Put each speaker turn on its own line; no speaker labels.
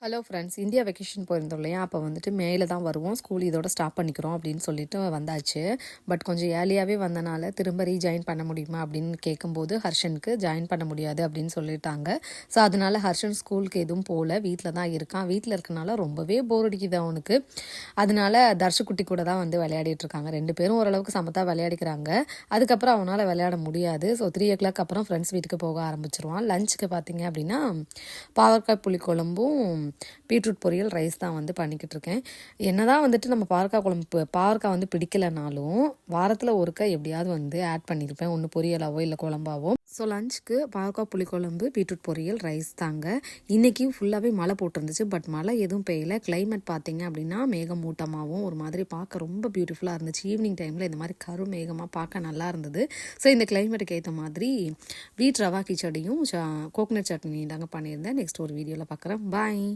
Hello friends, India vacation போயிருந்தோம் இல்லையா? அப்போ வந்துட்டு மேல தான் வருவோம், ஸ்கூல் இதோட ஸ்டாப் பண்ணிக்கிறோம் அப்படின்னு சொல்லிட்டு வந்தாச்சு. பட் கொஞ்சம் ஏர்லியாகவே வந்தனால திரும்ப ரீஜாயின் பண்ண முடியுமா அப்படின்னு கேட்கும்போது ஹர்ஷனுக்கு ஜாயின் பண்ண முடியாது அப்படின்னு சொல்லிட்டாங்க. ஸோ அதனால ஹர்ஷன் ஸ்கூலுக்கு எதுவும் போகல, வீட்டில் தான் இருக்கான். வீட்டில் இருக்கனால ரொம்பவே போர் அடிக்குது அவனுக்கு. அதனால தர்ஷக்குட்டி கூட தான் வந்து விளையாடிட்டு இருக்காங்க. 2 பேரும் ஓரளவுக்கு சமத்தா விளையாடிக்கிறாங்க. அதுக்கப்புறம் அவனால் விளையாட முடியாது. ஸோ 3 o'clock அப்புறம் ஃப்ரெண்ட்ஸ் வீட்டுக்கு போக ஆரம்பிச்சிருவான். லஞ்சுக்கு பார்த்தீங்க அப்படின்னா பாவக்காய் புளிக்குழம்பும் பீட்ரூட் பொரியல், ரைஸ் தான் வந்து பண்ணிக்கிட்டு இருக்கேன். என்னதான் வந்துட்டு நம்ம பாவக்காய் வந்து பிடிக்கலைனாலும் வாரத்தில் ஒருக்கா எப்படியாவது வந்து ஆட் பண்ணியிருப்பேன், ஒன்று பொரியலாவோ இல்லை குழம்பாவோ. ஸோ லஞ்சுக்கு பாவக்காய் புளிக்குழம்பு, பீட்ரூட் பொரியல், ரைஸ் தாங்க. இன்றைக்கி ஃபுல்லாகவே மழை போட்டிருந்துச்சு. பட் மழை எதுவும் பெய்யலை. கிளைமேட் பார்த்தீங்க அப்படின்னா மேகமூட்டமாகவும் ஒரு மாதிரி பார்க்க ரொம்ப பியூட்டிஃபுல்லாக இருந்துச்சு. ஈவினிங் டைமில் இந்த மாதிரி கருமேகமாக பார்க்க நல்லா இருந்தது. ஸோ இந்த கிளைமேட்டுக்கு ஏற்ற மாதிரி வீட் ரவா கிச்சடியும் கோகனட் சட்னி தாங்க பண்ணியிருந்தேன். நெக்ஸ்ட் ஒரு வீடியோவில் பார்க்குறேன். பாய்.